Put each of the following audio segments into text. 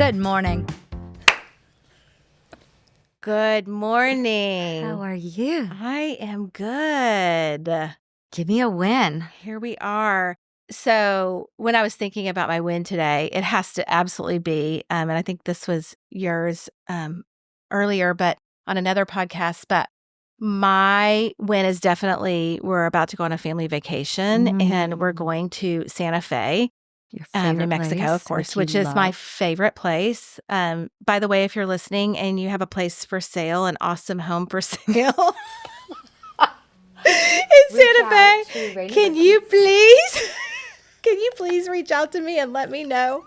Good morning. Good morning. How are you? I am good. Give me a win. Here we are. So when I was thinking about my win today, it has to absolutely be, and I think this was yours earlier, but on another podcast, but my win is definitely we're about to go on a family vacation and we're going to Santa Fe. Your favorite New Mexico, place, of course, which you is my love. favorite place. By the way, if you're listening and you have a place for sale, an awesome home for sale in Santa Fe, can you please reach out to me and let me know?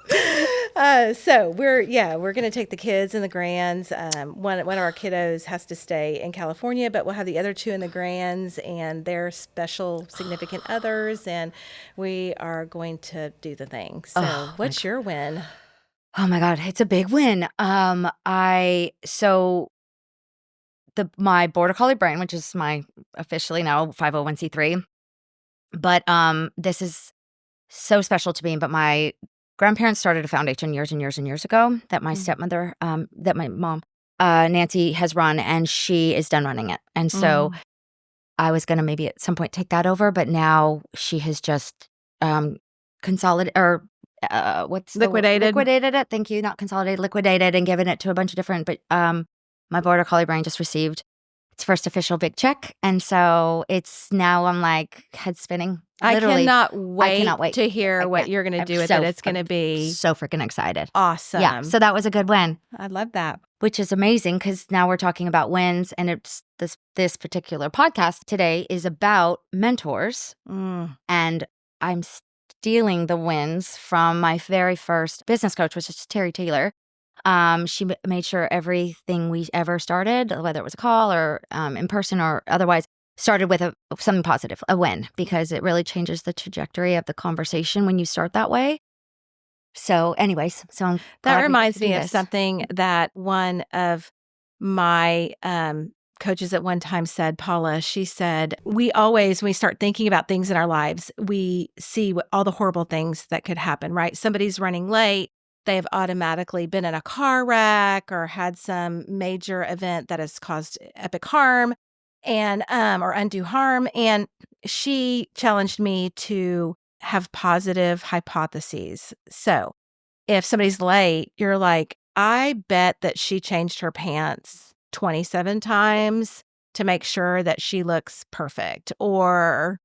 So we're going to take the kids and the grands. One of our kiddos has to stay in California, but we'll have the other two in the grands and their special significant others, and we are going to do the thing. So what's your win? Oh my God, it's a big win. My Border Collie brain, which is my officially now 501c3, but this is so special to me. But my grandparents started a foundation years and years and years ago that my stepmother, that my mom, Nancy, has run, and she is done running it. And so I was going to maybe at some point take that over, but now she has just consolidated or liquidated it. Thank you. Not consolidated, liquidated, and given it to a bunch of different. But my Border Collie brain just received its first official big check, and so it's now I'm like head spinning. Literally, I cannot wait to hear what you're going to do with it. It's going to be so freaking excited. Awesome. Yeah. So that was a good win. I love that. Which is amazing because now we're talking about wins, and it's this particular podcast today is about mentors, and I'm stealing the wins from my very first business coach, which is Terry Taylor. She made sure everything we ever started, whether it was a call or in person or otherwise, started with something positive, a win, because it really changes the trajectory of the conversation when you start that way. So anyways, that reminds me of something that one of my coaches at one time said, Paula. She said, when we start thinking about things in our lives, we see all the horrible things that could happen, right? Somebody's running late. They have automatically been in a car wreck or had some major event that has caused epic harm and or undue harm. And she challenged me to have positive hypotheses. So if somebody's late, you're like, I bet that she changed her pants 27 times to make sure that she looks perfect. Or,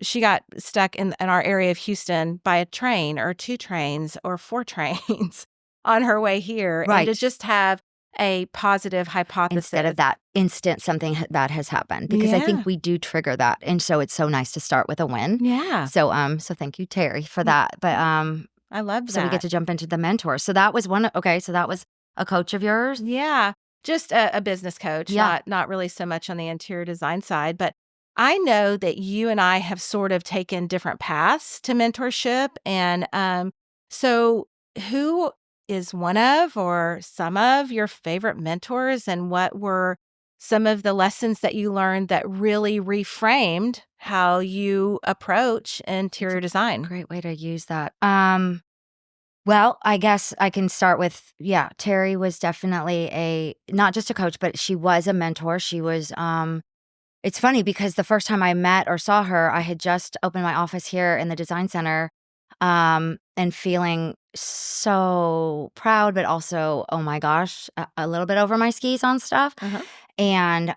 she got stuck in our area of Houston by a train or 2 trains or 4 trains on her way here. Right. And to just have a positive hypothesis. Instead of that instant something bad has happened, because I think we do trigger that. And so it's so nice to start with a win. Yeah. So thank you, Terry, for that. But I love that. So we get to jump into the mentor. So that was so that was a coach of yours? Yeah. Just a business coach, not really so much on the interior design side. But I know that you and I have sort of taken different paths to mentorship. And so who is one of or some of your favorite mentors, and what were some of the lessons that you learned that really reframed how you approach interior design? Great way to use that. Well, I guess I can start with, Terry was definitely not just a coach, but she was a mentor. She was, it's funny because the first time I met or saw her, I had just opened my office here in the design center, and feeling so proud, but also, oh my gosh, a little bit over my skis on stuff. And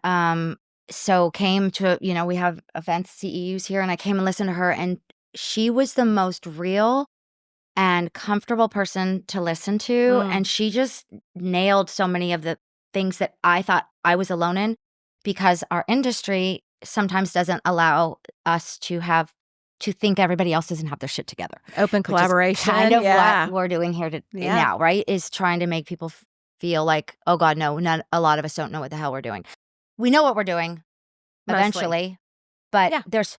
so came to, we have events, CEUs here, and I came and listened to her, and she was the most real and comfortable person to listen to. And she just nailed so many of the things that I thought I was alone in, because our industry sometimes doesn't allow us to think everybody else doesn't have their shit together. Open collaboration. Kind of what we're doing here now, right? Is trying to make people feel like, oh God, no, a lot of us don't know what the hell we're doing. We know what we're doing eventually, but there's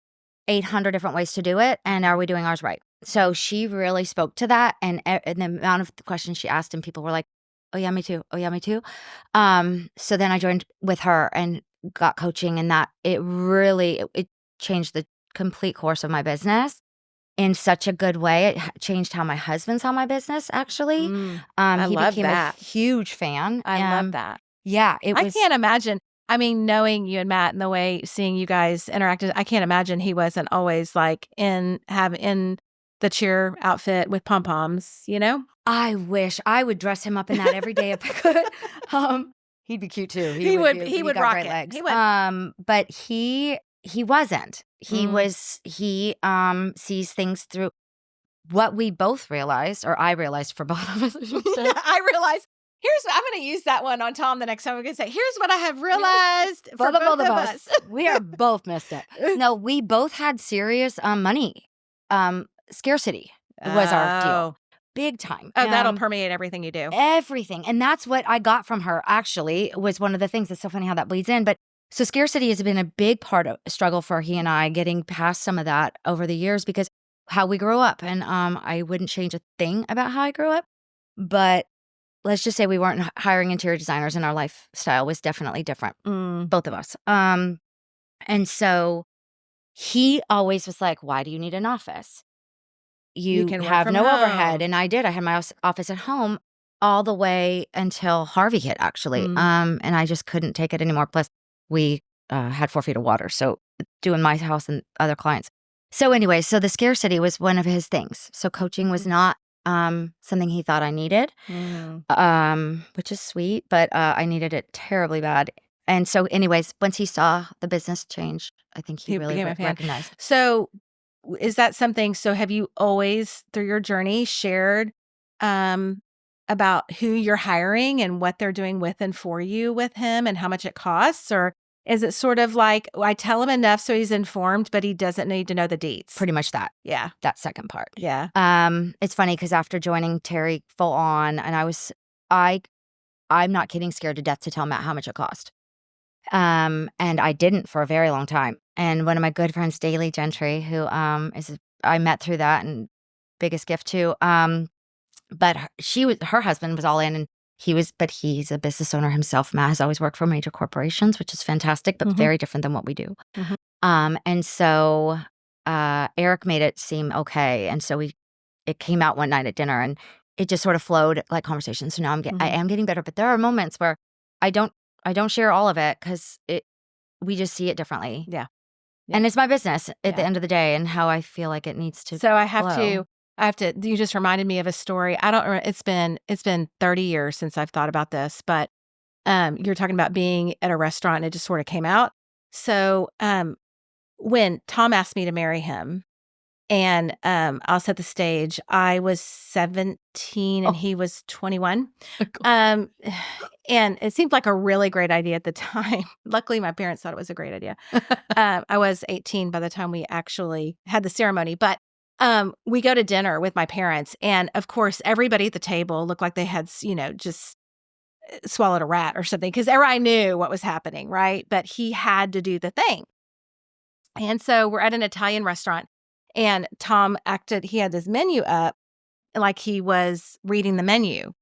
800 different ways to do it. And are we doing ours right? So she really spoke to that. And the amount of questions she asked, and people were like, oh yeah, me too. Oh yeah, me too. So then I joined with her and got coaching, and that it really, it changed the complete course of my business. in such a good way. It changed how my husband saw my business, actually. I He love became that. a huge fan. I love that. Yeah, it I was can't imagine. I mean, knowing you and Matt and the way seeing you guys interacted, I can't imagine he wasn't always like in the cheer outfit with pom poms. You know, I wish I would dress him up in that every day if I could. He'd be cute too. he would. He He would got rock great it. legs. He would. But he wasn't. He sees things through what we both realized, or I realized for both of us, I should say. I realized. I'm going to use that one on Tom the next time. I'm going to say, here's what I have realized for both of us. We are both messed up. No, we both had serious money. Scarcity was our deal. Big time. Oh, that'll permeate everything you do. Everything. And that's what I got from her, actually, was one of the things. It's so funny how that bleeds in. But so scarcity has been a big part of struggle for he and I, getting past some of that over the years, because how we grew up. And I wouldn't change a thing about how I grew up. But let's just say we weren't hiring interior designers, and our lifestyle was definitely different, both of us. And so he always was like, why do you need an office? You can have work no from overhead. home. And I did. I had my office at home all the way until Harvey hit, actually. And I just couldn't take it anymore. Plus, we had 4 feet of water, so doing my house and other clients. So anyway, so the scarcity was one of his things. So coaching was not something he thought I needed, which is sweet, but I needed it terribly bad. And so anyways, once he saw the business change, I think he really became a fan. recognized. So is that something, so have you always through your journey shared about who you're hiring and what they're doing with and for you with him and how much it costs? Or is it sort of like, I tell him enough so he's informed, but he doesn't need to know the deets? Pretty much that. Yeah. That second part. Yeah. It's funny because after joining Terry full on, and I'm not kidding, scared to death to tell Matt how much it cost. And I didn't for a very long time. And one of my good friends, Daily Gentry, who I met through that, and biggest gift too. But her husband was all in, and but he's a business owner himself. Matt has always worked for major corporations, which is fantastic, but very different than what we do. And so Eric made it seem okay. And so it came out one night at dinner, and it just sort of flowed like conversation. So now I am getting better, but there are moments where I don't share all of it, because we just see it differently. Yeah. And it's my business at the end of the day, and how I feel like it needs to. So I have to, you just reminded me of a story. It's been 30 years since I've thought about this, but you're talking about being at a restaurant, and it just sort of came out. So when Tom asked me to marry him, and I'll set the stage, I was 17 and he was 21. And it seemed like a really great idea at the time. Luckily, my parents thought it was a great idea. I was 18 by the time we actually had the ceremony. But we go to dinner with my parents. And of course, everybody at the table looked like they had, just swallowed a rat or something, because I knew what was happening, right? But he had to do the thing. And so we're at an Italian restaurant. And Tom he had this menu up like he was reading the menu.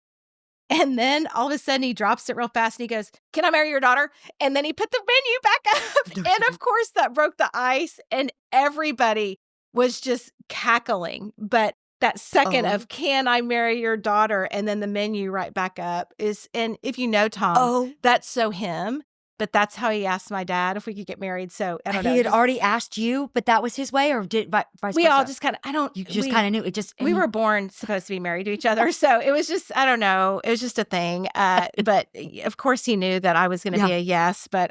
And then all of a sudden he drops it real fast and he goes, "Can I marry your daughter?" And then he put the menu back up. And of course that broke the ice, and everybody was just cackling. But that second of "Can I marry your daughter?" and then the menu right back up and if you know Tom, that's so him. But that's how he asked my dad if we could get married. So I don't know. He had already asked you, but that was his way, or did vice versa? We all just kind of, you just kind of knew it. We were born supposed to be married to each other. So it was just, I don't know. It was just a thing. But of course he knew that I was going to be a yes, but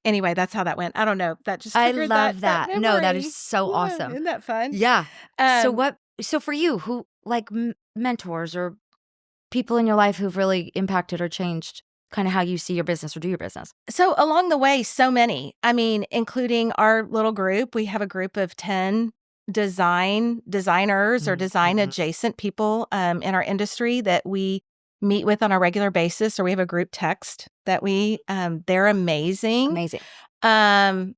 anyway, that's how that went. I don't know. That just I love that. No, that is so awesome. Isn't that fun? Yeah. So for you, who like mentors or people in your life who've really impacted or changed kind of how you see your business or do your business? So along the way, so many. I mean, including our little group. We have a group of 10 designers or design adjacent people in our industry that we meet with on a regular basis, or we have a group text that they're amazing. Amazing. And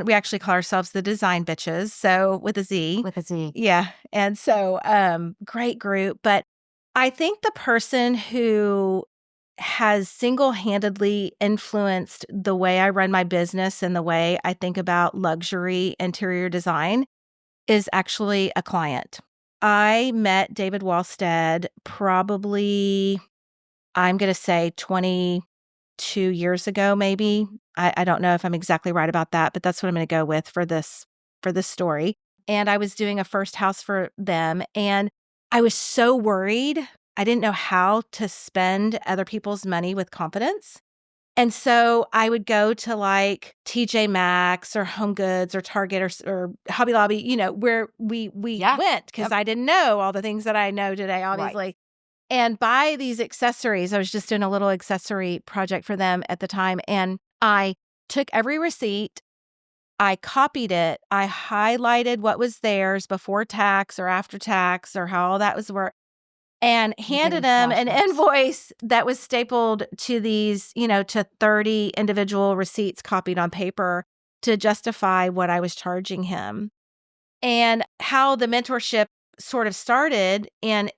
we actually call ourselves the Design Bitches. So with a Z. With a Z. Yeah. And so great group. But I think the person who has single-handedly influenced the way I run my business and the way I think about luxury interior design is actually a client. I met David Wallstead probably, I'm going to say 22 years ago, maybe. I don't know if I'm exactly right about that, but that's what I'm going to go with for this story. And I was doing a first house for them, and I was so worried. I didn't know how to spend other people's money with confidence. And so I would go to like TJ Maxx or Home Goods or Target or Hobby Lobby, where we went because I didn't know all the things that I know today, obviously. Right. And buy these accessories. I was just doing a little accessory project for them at the time. And I took every receipt, I copied it, I highlighted what was theirs before tax or after tax or how all that was worked, and handed them an invoice that was stapled to these, to 30 individual receipts copied on paper to justify what I was charging him. And how the mentorship sort of started, and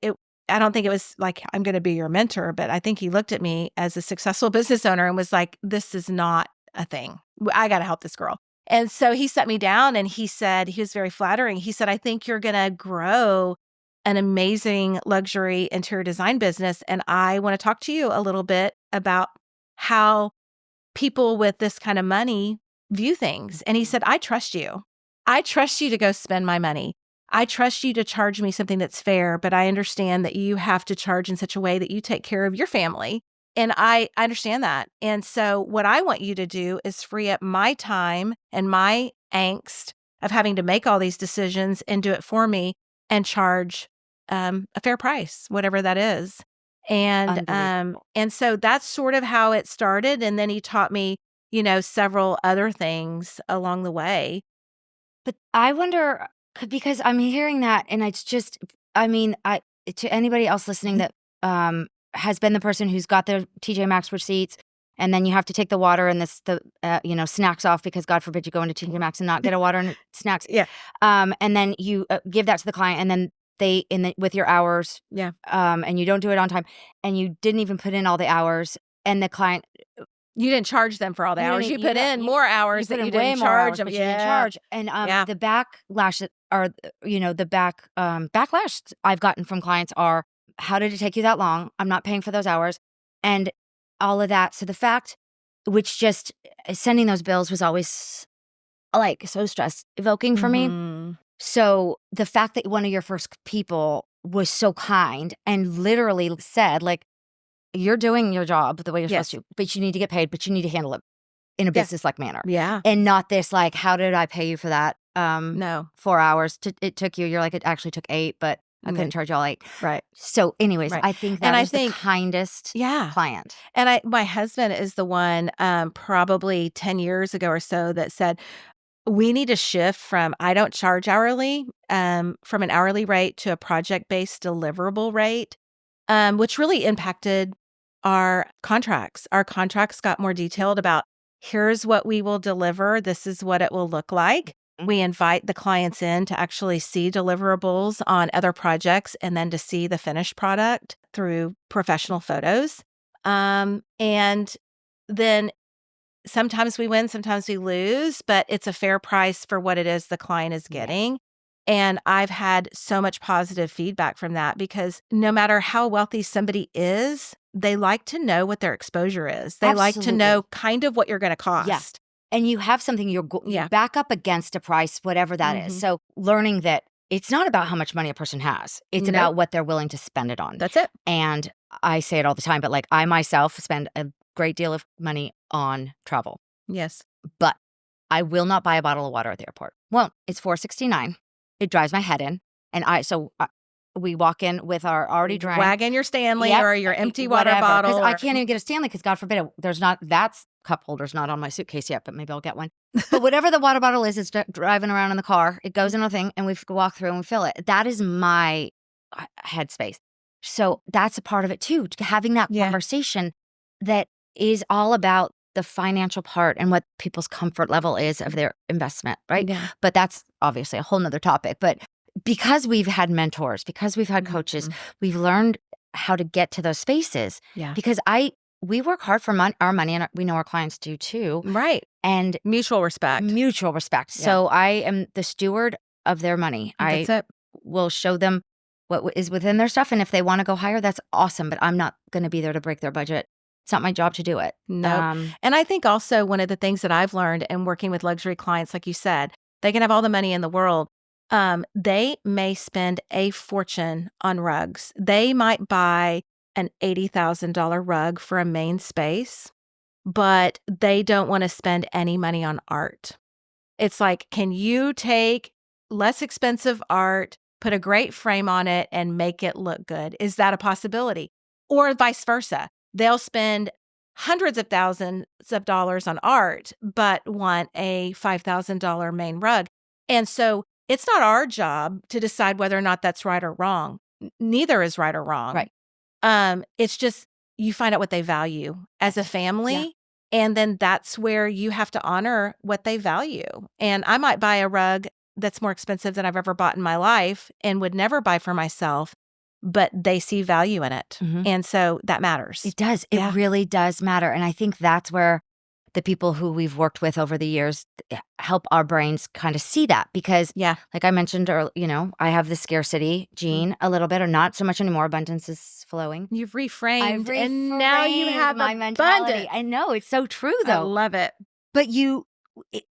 I don't think it was like, I'm going to be your mentor, but I think he looked at me as a successful business owner and was like, this is not a thing. I got to help this girl. And so he sat me down and he said, he was very flattering. He said, I think you're going to grow an amazing luxury interior design business. And I want to talk to you a little bit about how people with this kind of money view things. And he said, I trust you. I trust you to go spend my money. I trust you to charge me something that's fair, but I understand that you have to charge in such a way that you take care of your family. And I understand that. And so what I want you to do is free up my time and my angst of having to make all these decisions and do it for me and charge a fair price, whatever that is. And so that's sort of how it started. And then he taught me, several other things along the way. But I wonder, because I'm hearing that, and it's just, to anybody else listening that has been the person who's got their TJ Maxx receipts, and then you have to take the water and snacks off because God forbid you go into TJ Maxx and not get a water and snacks. Yeah. And then you give that to the client, and then with your hours. Yeah. And you don't do it on time, and you didn't even put in all the hours, and the client. You didn't charge them for all the hours. You put in more hours that you didn't charge them. You didn't charge. And the backlash backlash I've gotten from clients are, how did it take you that long? I'm not paying for those hours. And all of that. So the fact, which just sending those bills was always like so stress evoking for me. So the fact that one of your first people was so kind and literally said, like, you're doing your job the way you're supposed to, but you need to get paid, but you need to handle it in a business-like manner. Yeah. And not this, like, how did I pay you for that? No. 4 hours. It took you, you're like, it actually took 8, but I couldn't charge y'all 8. Right. So anyways, I think that is the kindest client. And my husband is the one probably 10 years ago or so that said, we need to shift from, I don't charge hourly, from an hourly rate to a project-based deliverable rate. Which really impacted our contracts. Our contracts got more detailed about, here's what we will deliver. This is what it will look like. We invite the clients in to actually see deliverables on other projects and then to see the finished product through professional photos. And then sometimes we win, sometimes we lose, but it's a fair price for what it is the client is getting. And I've had so much positive feedback from that, because no matter how wealthy somebody is, they like to know what their exposure is. They like to know kind of what you're going to cost. Yeah. And you have something you back up against a price, whatever that is. So learning that it's not about how much money a person has. It's about what they're willing to spend it on. That's it. And I say it all the time, but like I myself spend a great deal of money on travel. Yes. But I will not buy a bottle of water at the airport. Well, it's $4.69. It drives my head in. And we walk in with our already drank. Wagon your Stanley or your empty water bottle. Because I can't even get a Stanley because God forbid that's cup holder's not on my suitcase yet, but maybe I'll get one. But whatever the water bottle is, it's driving around in the car. It goes in a thing and we walk through and we fill it. That is my headspace. So that's a part of it too, having that conversation that is all about the financial part and what people's comfort level is of their investment, right? Yeah. But that's obviously a whole nother topic. But because we've had mentors, because we've had coaches, we've learned how to get to those spaces. Yeah. Because we work hard for our money, and we know our clients do too. Right. And mutual respect. Yeah. So I am the steward of their money. That's I it. will show them what is within their stuff, and if they wanna go higher, that's awesome, but I'm not gonna be there to break their budget. It's not my job to do it. Nope. And I think also one of the things that I've learned in working with luxury clients, like you said, they can have all the money in the world. They may spend a fortune on rugs. They might buy an $80,000 rug for a main space, but they don't want to spend any money on art. It's like, can you take less expensive art, put a great frame on it, and make it look good? Is that a possibility? Or vice versa. They'll spend hundreds of thousands of dollars on art, but want a $5,000 main rug. And so it's not our job to decide whether or not that's right or wrong. Neither is right or wrong. Right. It's just you find out what they value as a family. Yeah. And then that's where you have to honor what they value. And I might buy a rug that's more expensive than I've ever bought in my life and would never buy for myself, but they see value in it. And so that matters. It does. It really does matter. And I think that's where the people who we've worked with over the years help our brains kind of see that. Because like I mentioned earlier, I have the scarcity gene a little bit, or not so much anymore. Abundance is flowing. You've reframed, and now you have my mentality. I know, it's so true though. I love it. But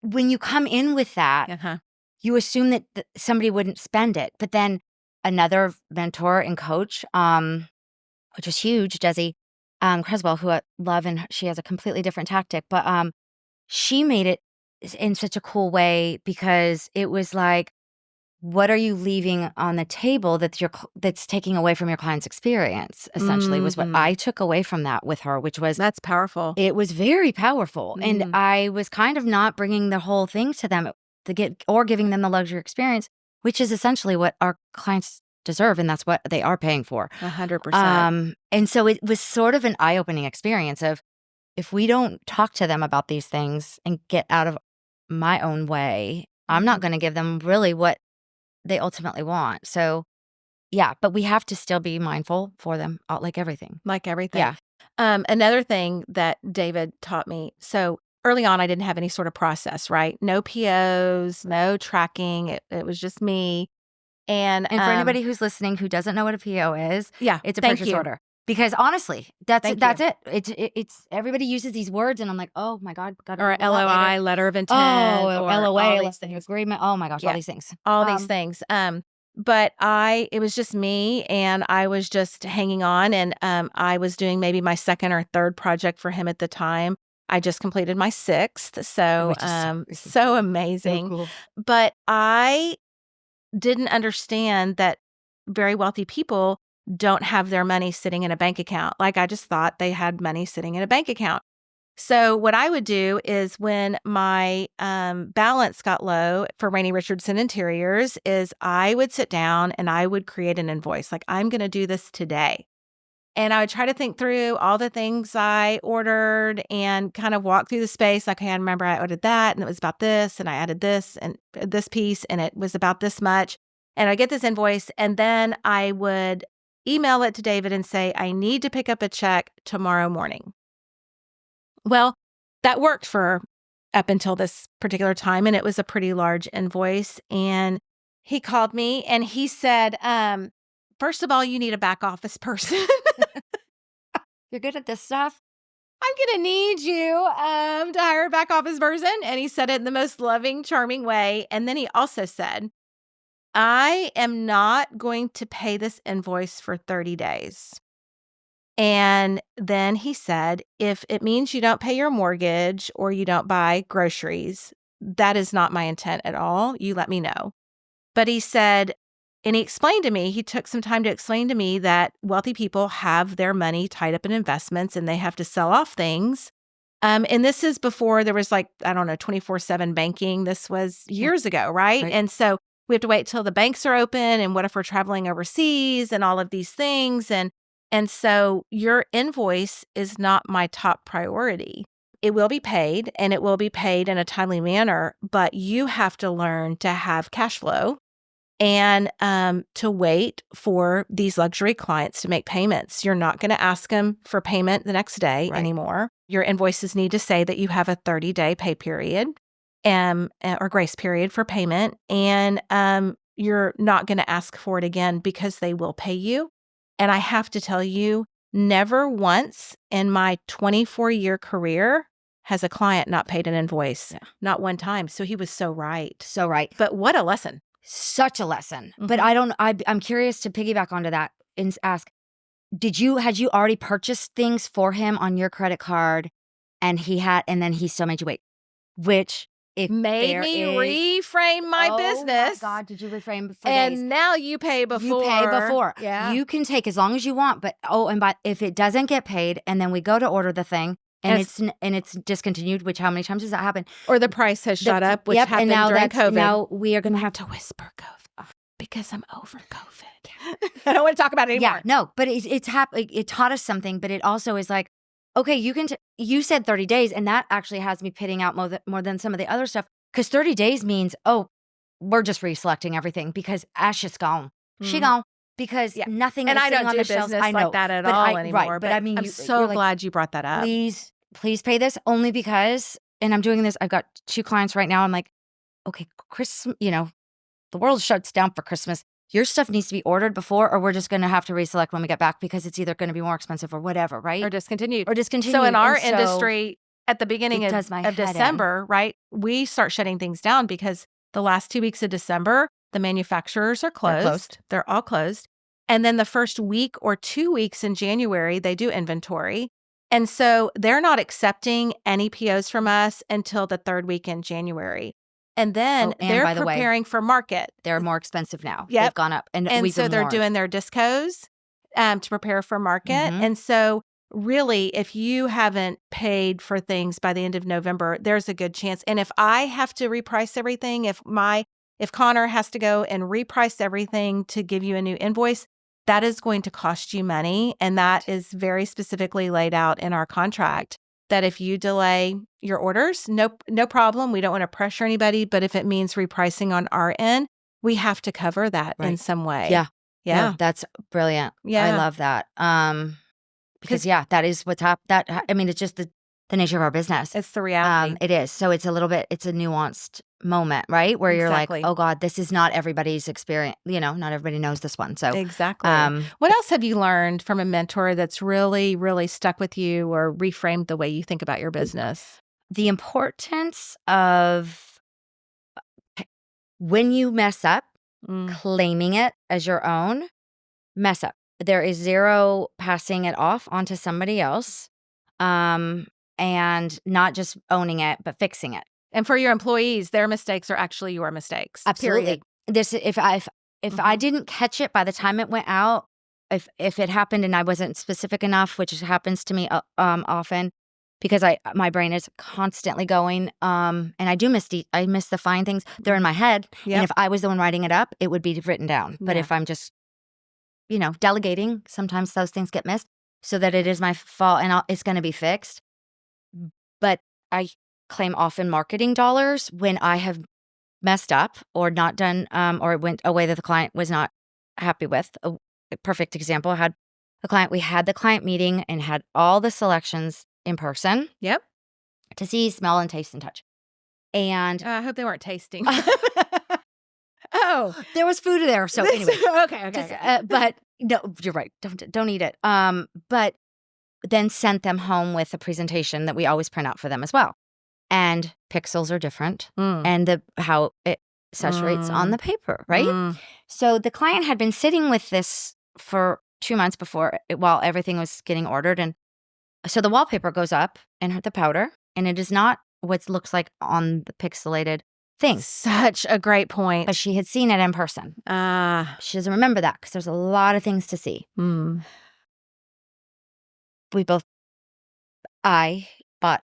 when you come in with that, you assume that somebody wouldn't spend it. But then another mentor and coach, which is huge, Desi Creswell, who I love, and she has a completely different tactic, but she made it in such a cool way, because it was like, what are you leaving on the table that's taking away from your client's experience, essentially, was what I took away from that with her, which was... That's powerful. It was very powerful. And I was kind of not bringing the whole thing to them or giving them the luxury experience, which is essentially what our clients deserve, and that's what they are paying for. 100%. And so it was sort of an eye-opening experience of, if we don't talk to them about these things and get out of my own way, I'm not going to give them really what they ultimately want. So yeah, but we have to still be mindful for them, like everything. Like everything. Yeah. Another thing that David taught me, so early on, I didn't have any sort of process, right? No POs, no tracking. It was just me. And for anybody who's listening who doesn't know what a PO is, it's a purchase order. Because honestly, that's it. It's everybody uses these words, and I'm like, oh my God. Or LOI, letter of intent. Oh, or LOA, agreement. Oh my gosh, all these things. All these things. But it was just me, and I was just hanging on, and I was doing maybe my second or third project for him at the time. I just completed my sixth, so so amazing. So cool. But I didn't understand that very wealthy people don't have their money sitting in a bank account. Like, I just thought they had money sitting in a bank account. So what I would do is, when my balance got low for Rainey Richardson Interiors, is I would sit down and I would create an invoice. Like, I'm going to do this today. And I would try to think through all the things I ordered and kind of walk through the space. Like, I remember I ordered that, and it was about this, and I added this and this piece, and it was about this much. And I get this invoice, and then I would email it to David and say, I need to pick up a check tomorrow morning. Well, that worked for up until this particular time, and it was a pretty large invoice. And he called me and he said, first of all, you need a back office person. You're good at this stuff. I'm going to need you to hire a back office person. And he said it in the most loving, charming way. And then he also said, I am not going to pay this invoice for 30 days. And then he said, if it means you don't pay your mortgage or you don't buy groceries, that is not my intent at all. You let me know. But he said, and he explained to me, he took some time to explain to me that wealthy people have their money tied up in investments, and they have to sell off things. And this is before there was 24/7 banking. This was years ago, right? And so we have to wait till the banks are open. And what if we're traveling overseas and all of these things? And so your invoice is not my top priority. It will be paid, and it will be paid in a timely manner, but you have to learn to have cash flow and to wait for these luxury clients to make payments. You're not going to ask them for payment the next day anymore. Your invoices need to say that you have a 30-day pay period. or grace period for payment. And you're not going to ask for it again because they will pay you. And I have to tell you, never once in my 24-year career has a client not paid an invoice. Yeah. Not one time. So he was so right. So right. But what a lesson. Such a lesson. But I'm curious to piggyback onto that and ask, had you already purchased things for him on your credit card and then he still made you wait? Which if made me reframe my business. Oh my God, did you reframe for and days? Now you pay before. You pay before. Yeah. You can take as long as you want, but if it doesn't get paid and then we go to order the thing and it's discontinued, which how many times does that happen? Or the price has shot up, which happened during COVID. Now we are going to have to whisper COVID because I'm over COVID. I don't want to talk about it anymore. Yeah, no, but it taught us something, but it also is like, okay, you said 30 days, and that actually has me pitting out more than some of the other stuff, because 30 days means, we're just reselecting everything because Ash is gone. She gone because nothing is sitting on the shelves. I know. Like that at all anymore. Right, but I mean, I'm so glad you brought that up. Please pay this, only because, and I'm doing this, I've got 2 clients right now. I'm like, okay, Christmas, the world shuts down for Christmas. Your stuff needs to be ordered before, or we're just going to have to reselect when we get back because it's either going to be more expensive or whatever, right? Or discontinued. So in our industry, at the beginning of December, right, we start shutting things down because the last 2 weeks of December, the manufacturers are closed. They're all closed. And then the first week or 2 weeks in January, they do inventory. And so they're not accepting any POs from us until the 3rd week in January. And then they're preparing for market. They're more expensive now. Yep. They've gone up. And so they're doing their discos to prepare for market. And so really, if you haven't paid for things by the end of November, there's a good chance. And if I have to reprice everything, if Connor has to go and reprice everything to give you a new invoice, that is going to cost you money. And that is very specifically laid out in our contract, that if you delay your orders, no problem. We don't want to pressure anybody, but if it means repricing on our end, we have to cover that in some way. Yeah. Yeah. No, that's brilliant. Yeah. I love that. Because that is what's happened. It's just the nature of our business. It's the reality. It is. So it's a nuanced moment, right? Where you're like, oh God, this is not everybody's experience. Not everybody knows this one. So exactly. What else have you learned from a mentor that's really, really stuck with you or reframed the way you think about your business? The importance of when you mess up, claiming it as your own, mess up. There is zero passing it off onto somebody else, and not just owning it, but fixing it. And for your employees, their mistakes are actually your mistakes. Absolutely. Period. If I didn't catch it by the time it went out, if it happened and I wasn't specific enough, which happens to me often, because my brain is constantly going, and I do miss the fine things. They're in my head, and if I was the one writing it up, it would be written down. But if I'm just delegating, sometimes those things get missed, so that it is my fault and it's going to be fixed. But I claim often marketing dollars when I have messed up or not done, or it went a way that the client was not happy with. A perfect example, we had the client meeting and had all the selections in person. Yep. To see, smell, and taste and touch. And I hope they weren't tasting. Oh, there was food there. So anyway, okay. But no, you're right. Don't eat it. But then sent them home with a presentation that we always print out for them as well. And pixels are different, and how it saturates on the paper, right? So the client had been sitting with this for 2 months while everything was getting ordered, and so the wallpaper goes up and the powder, and it is not what looks like on the pixelated thing. Such a great point. But she had seen it in person. She doesn't remember that because there's a lot of things to see. I bought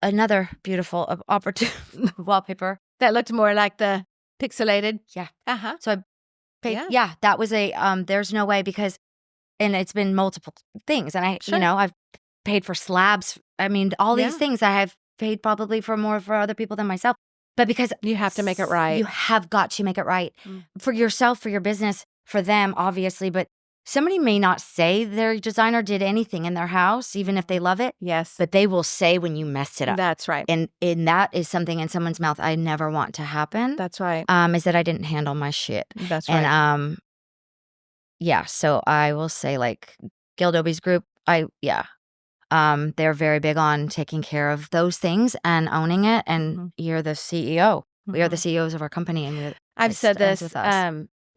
another beautiful opportunity wallpaper that looked more like the pixelated. Yeah. So I paid. Yeah, that was there's no way and it's been multiple things, and I've paid for slabs. I mean, all these things I have paid probably for more for other people than myself. But because you have to make it right. You have got to make it right for yourself, for your business, for them, obviously. But somebody may not say their designer did anything in their house, even if they love it. Yes. But they will say when you messed it up. That's right. And that is something in someone's mouth I never want to happen. That's right. Is that I didn't handle my shit. That's right. And yeah, so I will say like Gildoby's group, they're very big on taking care of those things and owning it. And you're the CEO. We are the CEOs of our company, and I've said this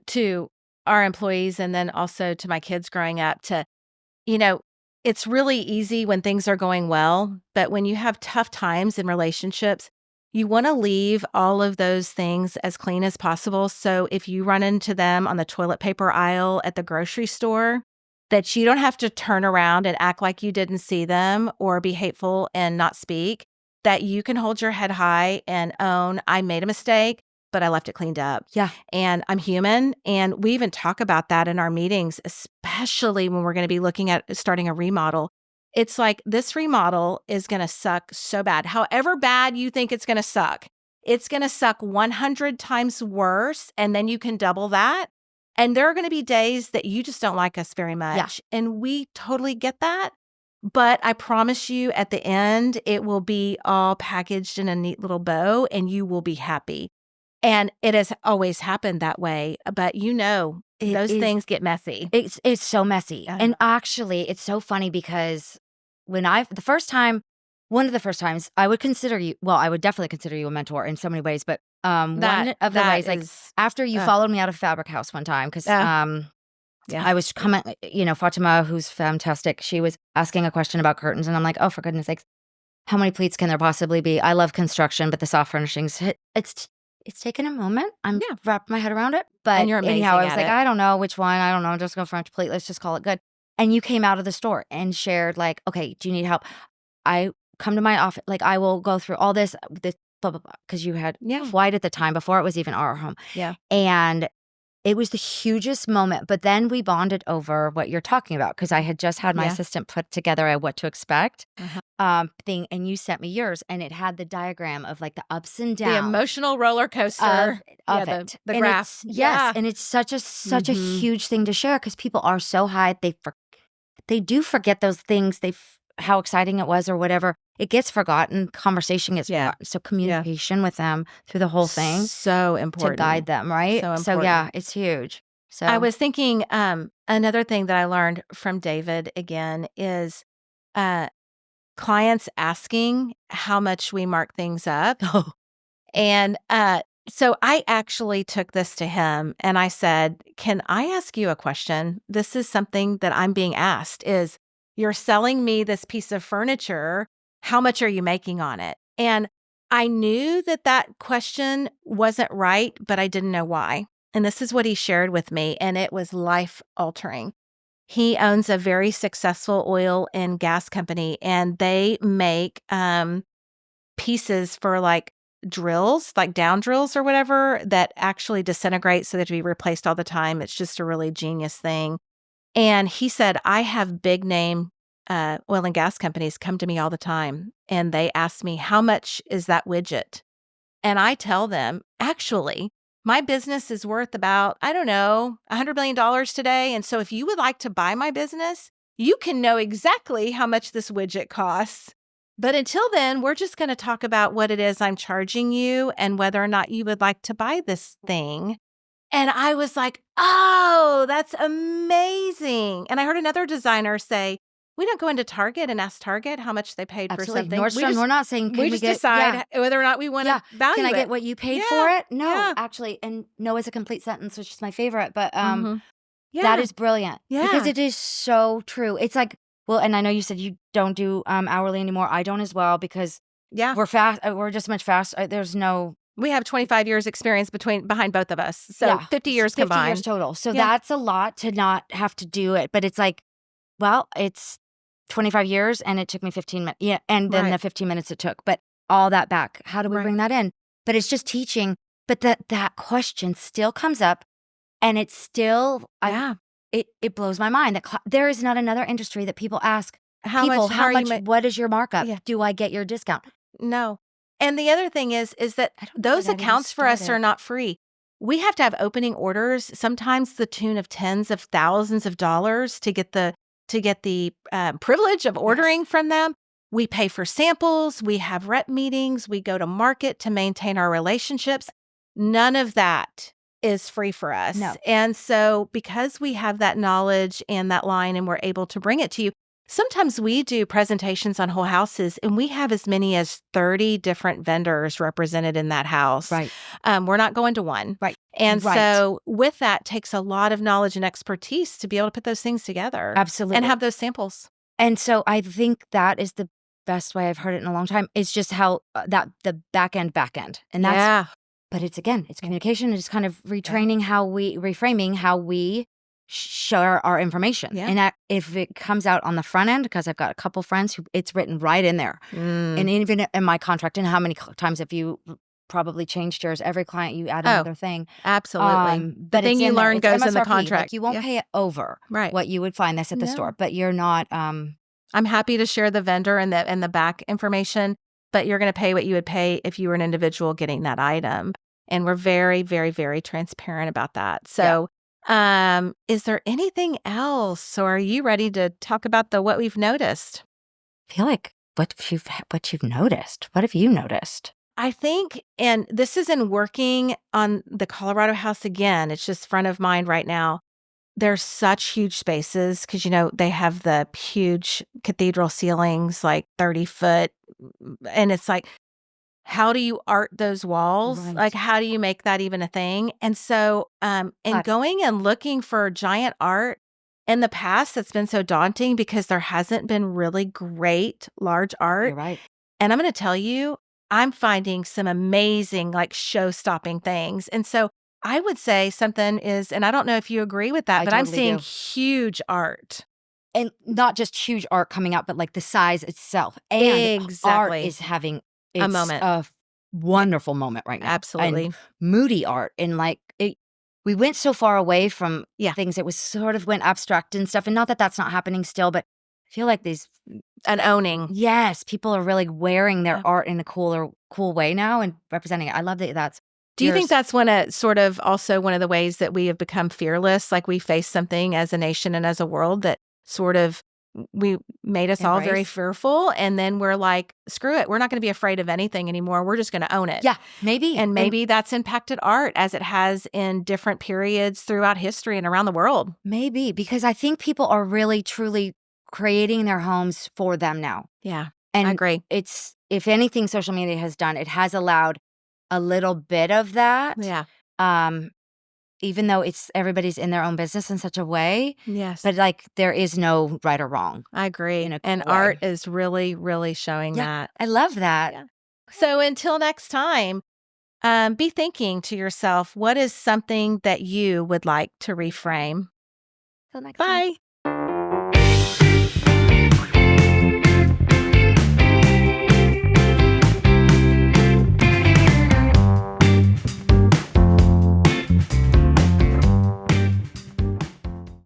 to our employees and then also to my kids growing up it's really easy when things are going well, but when you have tough times in relationships, you want to leave all of those things as clean as possible. So if you run into them on the toilet paper aisle at the grocery store, that you don't have to turn around and act like you didn't see them or be hateful and not speak, that you can hold your head high and own, I made a mistake, but I left it cleaned up. Yeah. And I'm human. And we even talk about that in our meetings, especially when we're going to be looking at starting a remodel. It's like, this remodel is going to suck so bad. However bad you think it's going to suck 100 times worse. And then you can double that. And there are going to be days that you just don't like us very much. Yeah. And we totally get that. But I promise you, at the end, it will be all packaged in a neat little bow and you will be happy. And it has always happened that way. But those things get messy. It's so messy. And actually, it's so funny because one of the first times, I would consider you, I would definitely consider you a mentor in so many ways. But one of the ways, like after you followed me out of Fabric House one time, because I was coming, Fatima, who's fantastic, she was asking a question about curtains. And I'm like, oh, for goodness sakes, how many pleats can there possibly be? I love construction, but the soft furnishings, it's taken a moment. I'm wrapped my head around it. But and you're amazing anyhow, I was at like, it. I don't know which one. I don't know. Just go French plate. Let's just call it good. And you came out of the store and shared like, okay, do you need help? I come to my office. Like I will go through all this blah, blah, blah. Because you had flight at the time before it was even our home. Yeah. And it was the hugest moment. But then we bonded over what you're talking about. Because I had just had my assistant put together a what to expect thing. And you sent me yours. And it had the diagram of like the ups and downs. The emotional roller coaster of it. The graph. Yes. And it's such a huge thing to share because people are so high. They do forget those things. How exciting it was or whatever. It gets forgotten. Conversation gets forgotten. So communication with them through the whole thing. So important. To guide them, right? So yeah, it's huge. So I was thinking another thing that I learned from David again is clients asking how much we mark things up. Oh. And so I actually took this to him and I said, can I ask you a question? This is something that I'm being asked is, you're selling me this piece of furniture. How much are you making on it? And I knew that question wasn't right, but I didn't know why. And this is what he shared with me, and it was life-altering. He owns a very successful oil and gas company, and they make pieces for like drills, like down drills or whatever, that actually disintegrate, so they have to be replaced all the time. It's just a really genius thing. And he said, I have big name oil and gas companies come to me all the time. And they ask me, how much is that widget? And I tell them, actually, my business is worth about, I don't know, $100 million today. And so if you would like to buy my business, you can know exactly how much this widget costs. But until then, we're just going to talk about what it is I'm charging you and whether or not you would like to buy this thing. And I was like, oh, that's amazing. And I heard another designer say, we don't go into Target and ask Target how much they paid for something. Nordstrom, we're not saying, we just decide whether or not we want to value Can I it. get what you paid for it? No, actually. And no is a complete sentence, which is my favorite. But that is brilliant. Yeah. Because it is so true. It's like, well, and I know you said you don't do hourly anymore. I don't as well because we're fast. We're just much faster. There's no... We have 25 years experience behind both of us. So 50 years combined. 50 years total. So that's a lot to not have to do it. But it's like, well, it's 25 years and it took me 15 minutes. Yeah. And then the 15 minutes it took. But all that back. How do we bring that in? But it's just teaching. But that question still comes up and it's still, it blows my mind that there is not another industry that people ask how much, what is your markup? Yeah. Do I get your discount? No. And the other thing is that those accounts for us are not free. we have to have opening orders, sometimes the tune of tens of thousands of dollars to get the privilege of ordering from them. We pay for samples. We have rep meetings. We go to market to maintain our relationships. None of that is free for us. No. And so because we have that knowledge and that line and we're able to bring it to you, sometimes we do presentations on whole houses and we have as many as 30 different vendors represented in that house. Right. We're not going to one. Right. And so with that takes a lot of knowledge and expertise to be able to put those things together. Absolutely. And have those samples. And so I think that is the best way I've heard it in a long time. It's just how that the back end. And that's, but it's communication. It's kind of reframing how we share our information. Yeah. And if it comes out on the front end, because I've got a couple friends who it's written right in there. And even in my contract, and how many times have you probably changed yours? Every client you add another thing. Absolutely. The thing you learn goes in the MSRP. contract. Like you won't pay it over what you would find this at the store, but you're not. I'm happy to share the vendor and the back information, but you're going to pay what you would pay if you were an individual getting that item. And we're very, very, very transparent about that. So is there anything else, or are you ready to talk about what we've noticed? I feel like what you've noticed. What have you noticed? I think, and this is in working on the Colorado house again, it's just front of mind right now. There's such huge spaces because, they have the huge cathedral ceilings, like 30 foot. And it's like, how do you art those walls? Right. Like, how do you make that even a thing? And so, going and looking for giant art in the past, that's been so daunting because there hasn't been really great large art. You're right. And I'm going to tell you, I'm finding some amazing, like, show-stopping things. And so I would say something is, and I don't know if you agree with that, but I'm seeing huge art. And not just huge art coming out, but like the size itself. And art is having a moment. A wonderful moment right now. Absolutely. And moody art. And like we went so far away from things. It was sort of went abstract and stuff. And not that that's not happening still, but I feel like an owning. Yes. People are really wearing their art in a cool way now and representing it. I love that that's. Do you think that's also one of the ways that we have become fearless? Like we face something as a nation and as a world that sort of we made us all very fearful. And then we're like, screw it. We're not going to be afraid of anything anymore. We're just going to own it. Yeah, maybe. And maybe that's impacted art as it has in different periods throughout history and around the world. Maybe, because I think people are really, truly creating their homes for them now. Yeah, and I agree. It's, if anything social media has done, it has allowed a little bit of that. Yeah. Even though everybody's in their own business in such a way. Yes. But like there is no right or wrong. I agree. And art is really, really showing that. I love that. Yeah. So until next time, be thinking to yourself, what is something that you would like to reframe? Till next Bye. time.